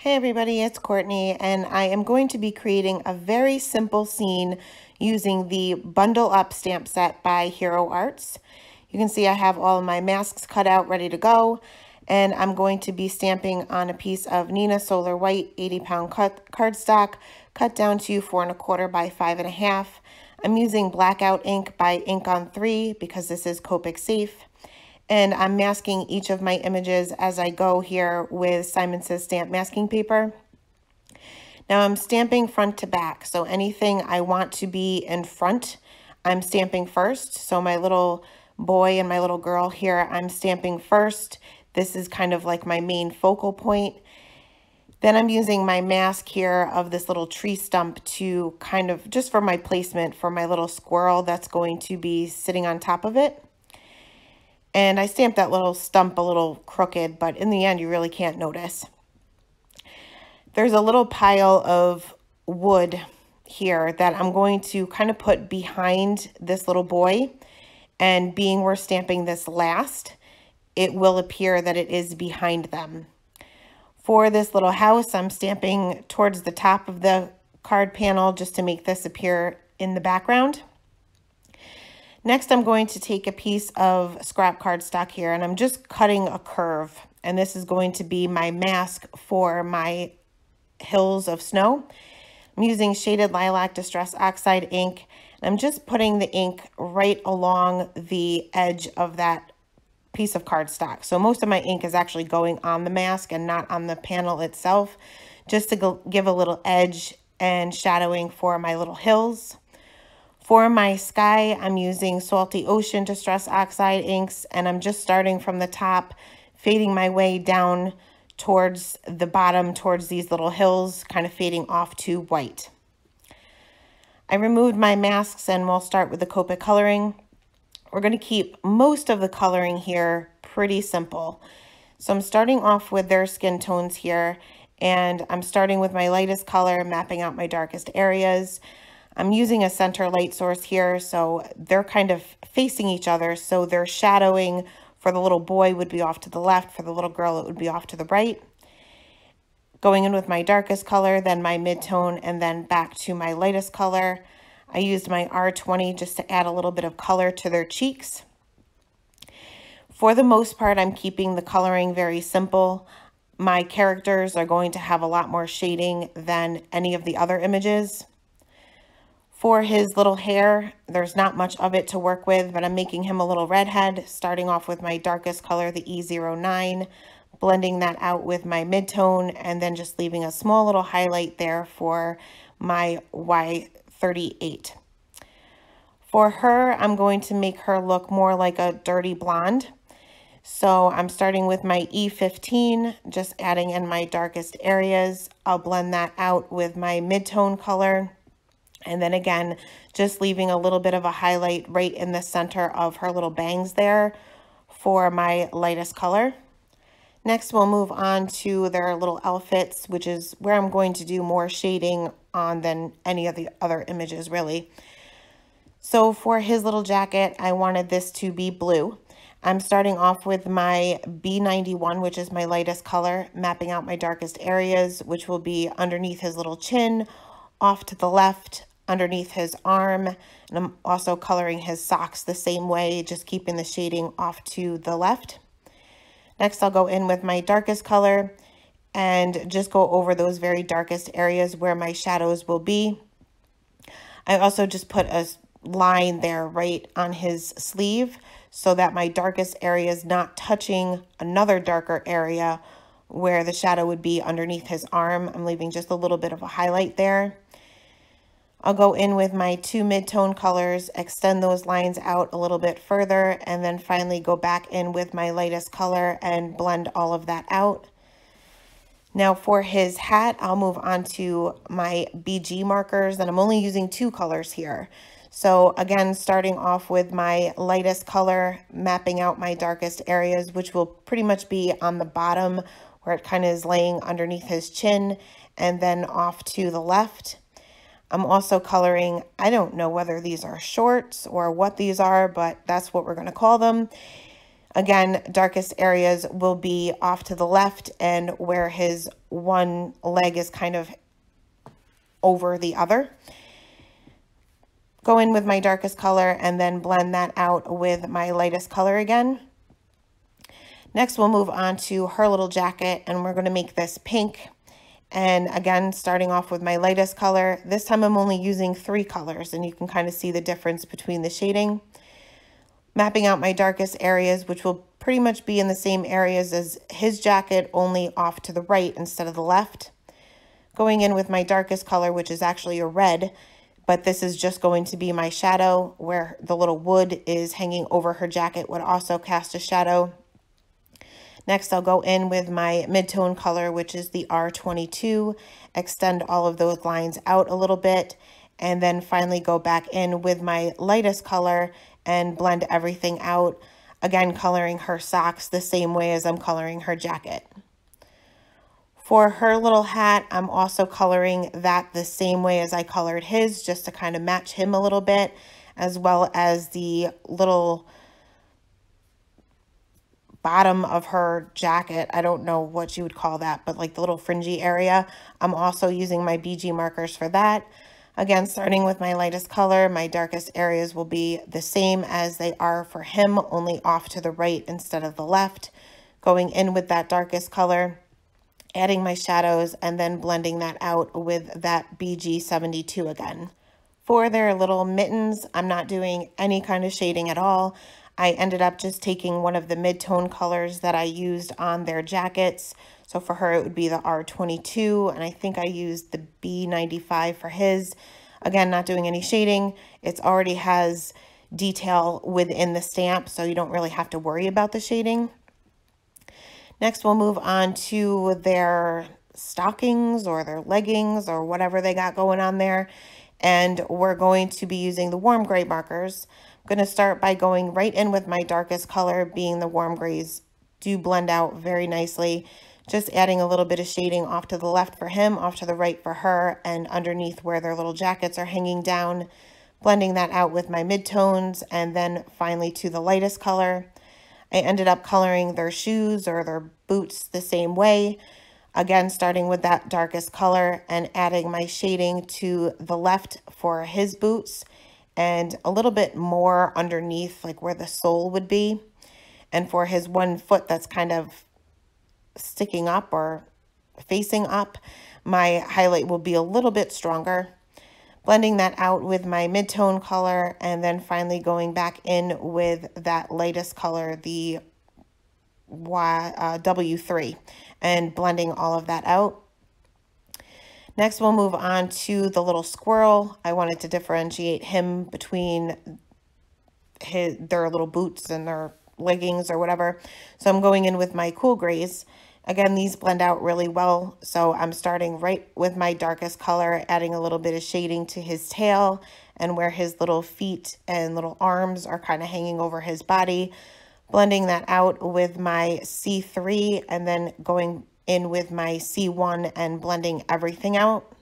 Hey everybody, it's Courtney, and I am going to be creating a very simple scene using the Bundle Up stamp set by Hero Arts. You can see I have all of my masks cut out, ready to go, and I'm going to be stamping on a piece of Nina Solar White 80-pound cardstock, cut down to 4 1/4 by 5 1/2. I'm using blackout ink by Ink on 3 because this is Copic safe. And I'm masking each of my images as I go here with Simon Says Stamp masking paper. Now I'm stamping front to back, so anything I want to be in front, I'm stamping first. So my little boy and my little girl here, I'm stamping first. This is kind of like my main focal point. Then I'm using my mask here of this little tree stump to kind of, just for my placement for my little squirrel that's going to be sitting on top of it. And I stamped that little stump a little crooked, but in the end, you really can't notice. There's a little pile of wood here that I'm going to kind of put behind this little boy. And being we're stamping this last, it will appear that it is behind them. For this little house, I'm stamping towards the top of the card panel just to make this appear in the background. Next, I'm going to take a piece of scrap cardstock here, and I'm just cutting a curve. And this is going to be my mask for my hills of snow. I'm using Shaded Lilac Distress Oxide ink. And I'm just putting the ink right along the edge of that piece of cardstock. So most of my ink is actually going on the mask and not on the panel itself, just to give a little edge and shadowing for my little hills. For my sky, I'm using Salty Ocean Distress Oxide inks, and I'm just starting from the top, fading my way down towards the bottom, towards these little hills, kind of fading off to white. I removed my masks, and we'll start with the Copic Coloring. We're going to keep most of the coloring here pretty simple. So I'm starting off with their skin tones here, and I'm starting with my lightest color, mapping out my darkest areas. I'm using a center light source here, so they're kind of facing each other, so their shadowing for the little boy would be off to the left, for the little girl it would be off to the right. Going in with my darkest color, then my mid-tone, and then back to my lightest color. I used my R20 just to add a little bit of color to their cheeks. For the most part, I'm keeping the coloring very simple. My characters are going to have a lot more shading than any of the other images. For his little hair, there's not much of it to work with, but I'm making him a little redhead, starting off with my darkest color, the E09, blending that out with my mid-tone, and then just leaving a small little highlight there for my Y38. For her, I'm going to make her look more like a dirty blonde. So I'm starting with my E15, just adding in my darkest areas. I'll blend that out with my mid-tone color. And then again, just leaving a little bit of a highlight right in the center of her little bangs there for my lightest color. Next, we'll move on to their little outfits, which is where I'm going to do more shading on than any of the other images, really. So for his little jacket, I wanted this to be blue. I'm starting off with my B91, which is my lightest color, mapping out my darkest areas, which will be underneath his little chin, off to the left, underneath his arm, and I'm also coloring his socks the same way, just keeping the shading off to the left. Next, I'll go in with my darkest color and just go over those very darkest areas where my shadows will be. I also just put a line there right on his sleeve so that my darkest area is not touching another darker area where the shadow would be underneath his arm. I'm leaving just a little bit of a highlight there. I'll go in with my 2 mid-tone colors, extend those lines out a little bit further, and then finally go back in with my lightest color and blend all of that out. Now for his hat, I'll move on to my BG markers, and I'm only using 2 colors here. So again, starting off with my lightest color, mapping out my darkest areas, which will pretty much be on the bottom where it kind of is laying underneath his chin, and then off to the left. I'm also coloring, I don't know whether these are shorts or what these are, but that's what we're going to call them. Again, darkest areas will be off to the left and where his one leg is kind of over the other. Go in with my darkest color and then blend that out with my lightest color again. Next, we'll move on to her little jacket, and we're going to make this pink. And again, starting off with my lightest color. This time I'm only using 3 colors, and you can kind of see the difference between the shading. Mapping out my darkest areas, which will pretty much be in the same areas as his jacket, only off to the right instead of the left. Going in with my darkest color, which is actually a red, but this is just going to be my shadow, where the little wood is hanging over her jacket would also cast a shadow. Next, I'll go in with my mid-tone color, which is the R22, extend all of those lines out a little bit, and then finally go back in with my lightest color and blend everything out, again coloring her socks the same way as I'm coloring her jacket. For her little hat, I'm also coloring that the same way as I colored his, just to kind of match him a little bit, as well as the little bottom of her jacket. I don't know what you would call that, but like the little fringy area. I'm also using my BG markers for that. Again, starting with my lightest color, my darkest areas will be the same as they are for him, only off to the right instead of the left. Going in with that darkest color, adding my shadows, and then blending that out with that BG 72 again. For their little mittens, I'm not doing any kind of shading at all. I ended up just taking one of the mid-tone colors that I used on their jackets. So for her, it would be the R22, and I think I used the B95 for his. Again, not doing any shading. It already has detail within the stamp, so you don't really have to worry about the shading. Next, we'll move on to their stockings or their leggings or whatever they got going on there. And we're going to be using the warm gray markers. I'm going to start by going right in with my darkest color, being the warm grays. Do blend out very nicely. Just adding a little bit of shading off to the left for him, off to the right for her, and underneath where their little jackets are hanging down. Blending that out with my midtones, and then finally to the lightest color. I ended up coloring their shoes or their boots the same way. Again, starting with that darkest color and adding my shading to the left for his boots and a little bit more underneath, like where the sole would be. And for his one foot that's kind of sticking up or facing up, my highlight will be a little bit stronger. Blending that out with my mid-tone color, and then finally going back in with that lightest color, the W3, and blending all of that out. Next, we'll move on to the little squirrel. I wanted to differentiate him between their little boots and their leggings or whatever. So I'm going in with my cool grays. Again, these blend out really well, so I'm starting right with my darkest color, adding a little bit of shading to his tail and where his little feet and little arms are kind of hanging over his body. Blending that out with my C3 and then going in with my C1 and blending everything out.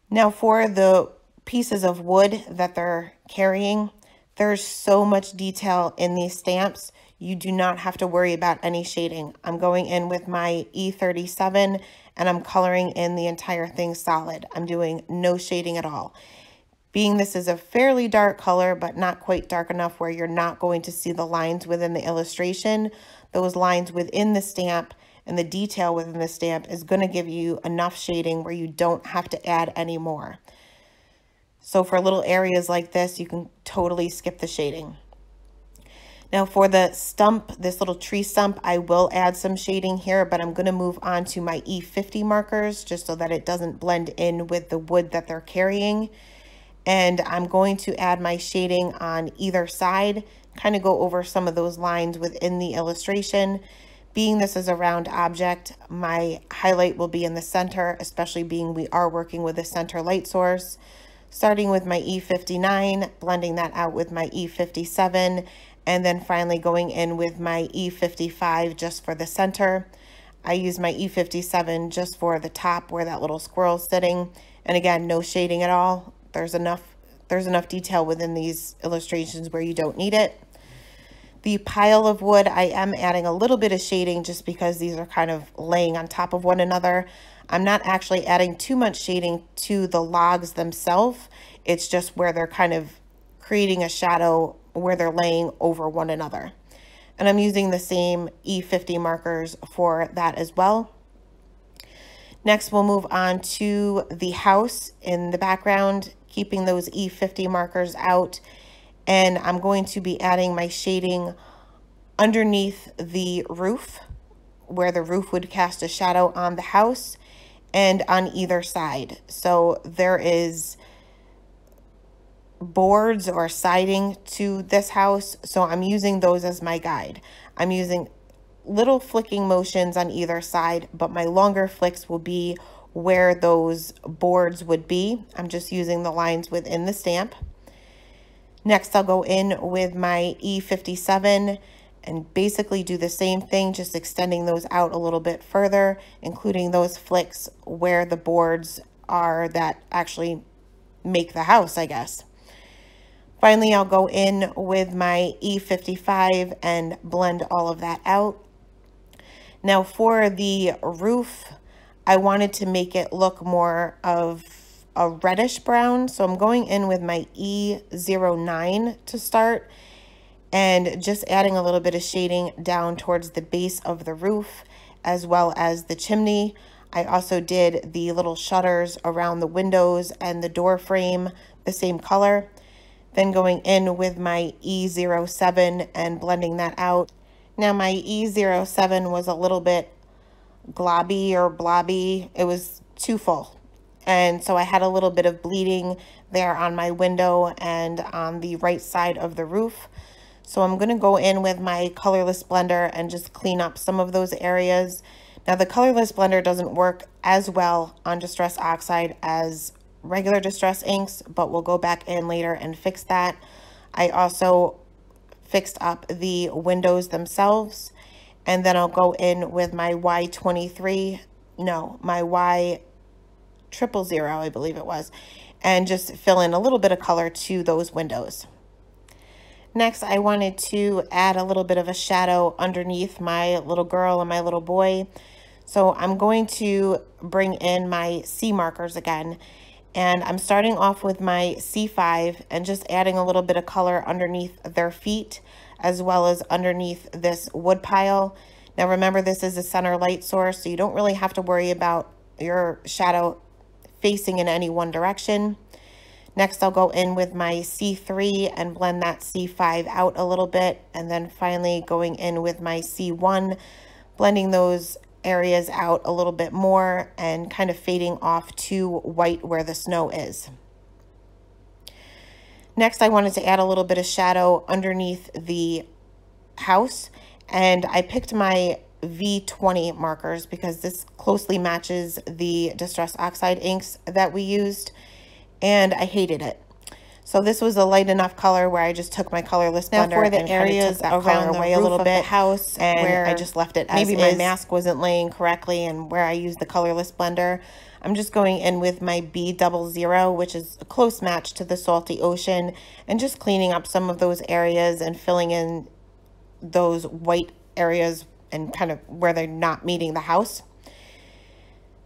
Now for the pieces of wood that they're carrying, there's so much detail in these stamps. You do not have to worry about any shading. I'm going in with my E37 and I'm coloring in the entire thing solid. I'm doing no shading at all. Being this is a fairly dark color, but not quite dark enough where you're not going to see the lines within the illustration, those lines within the stamp and the detail within the stamp is going to give you enough shading where you don't have to add any more. So for little areas like this, you can totally skip the shading. Now for the stump, this little tree stump, I will add some shading here, but I'm going to move on to my E50 markers just so that it doesn't blend in with the wood that they're carrying. And I'm going to add my shading on either side, kind of go over some of those lines within the illustration. Being this is a round object, my highlight will be in the center, especially being we are working with a center light source. Starting with my E59, blending that out with my E57, and then finally going in with my E55 just for the center. I use my E57 just for the top where that little squirrel's sitting. And again, no shading at all. There's enough detail within these illustrations where you don't need it. The pile of wood, I am adding a little bit of shading just because these are kind of laying on top of one another. I'm not actually adding too much shading to the logs themselves. It's just where they're kind of creating a shadow where they're laying over one another. And I'm using the same E50 markers for that as well. Next, we'll move on to the house in the background, keeping those E50 markers out. And I'm going to be adding my shading underneath the roof, where the roof would cast a shadow on the house, and on either side. So there is boards or siding to this house, so I'm using those as my guide. I'm using little flicking motions on either side, but my longer flicks will be where those boards would be. I'm just using the lines within the stamp. Next, I'll go in with my E57 and basically do the same thing, just extending those out a little bit further, including those flicks where the boards are that actually make the house, I guess. Finally, I'll go in with my E55 and blend all of that out. Now for the roof, I wanted to make it look more of a reddish brown, so I'm going in with my E09 to start and just adding a little bit of shading down towards the base of the roof as well as the chimney. I also did the little shutters around the windows and the door frame the same color. Then going in with my E07 and blending that out. Now my E07 was a little bit globby or blobby. It was too full. And so I had a little bit of bleeding there on my window and on the right side of the roof. So I'm going to go in with my colorless blender and just clean up some of those areas. Now the colorless blender doesn't work as well on Distress Oxide as regular Distress inks, but we'll go back in later and fix that. I also fixed up the windows themselves, and then I'll go in with my Y000, I believe it was, and just fill in a little bit of color to those windows. Next, I wanted to add a little bit of a shadow underneath my little girl and my little boy. So I'm going to bring in my C markers again, and I'm starting off with my C5 and just adding a little bit of color underneath their feet as well as underneath this wood pile. Now remember, this is a center light source, so you don't really have to worry about your shadow facing in any one direction. Next, I'll go in with my C3 and blend that C5 out a little bit, and then finally going in with my C1, blending those areas out a little bit more and kind of fading off to white where the snow is. Next, I wanted to add a little bit of shadow underneath the house, and I picked my V20 markers because this closely matches the Distress Oxide inks that we used, and I hated it. So this was a light enough color where I just took my colorless blender for the areas around the roof of the house, and where I just left it as maybe my mask wasn't laying correctly, and where I used the colorless blender, I'm just going in with my B00, which is a close match to the Salty Ocean, and just cleaning up some of those areas and filling in those white areas and kind of where they're not meeting the house.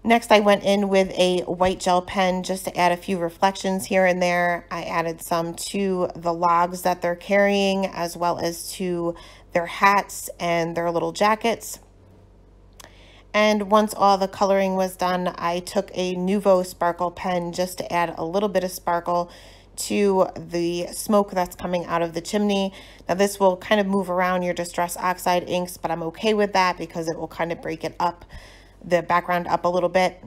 Next, I went in with a white gel pen just to add a few reflections here and there. I added some to the logs that they're carrying, as well as to their hats and their little jackets. And once all the coloring was done, I took a Nuvo sparkle pen just to add a little bit of sparkle to the smoke that's coming out of the chimney. Now this will kind of move around your Distress Oxide inks, but I'm okay with that because it will kind of break it up, the background up a little bit.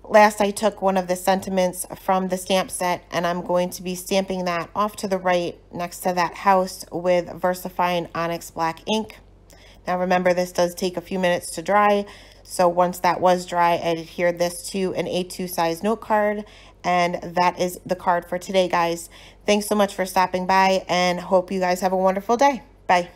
Last, I took one of the sentiments from the stamp set, and I'm going to be stamping that off to the right next to that house with VersaFine Onyx Black ink. Now remember, this does take a few minutes to dry, so once that was dry, I adhered this to an A2 size note card, and that is the card for today, guys. Thanks so much for stopping by, and hope you guys have a wonderful day. Bye.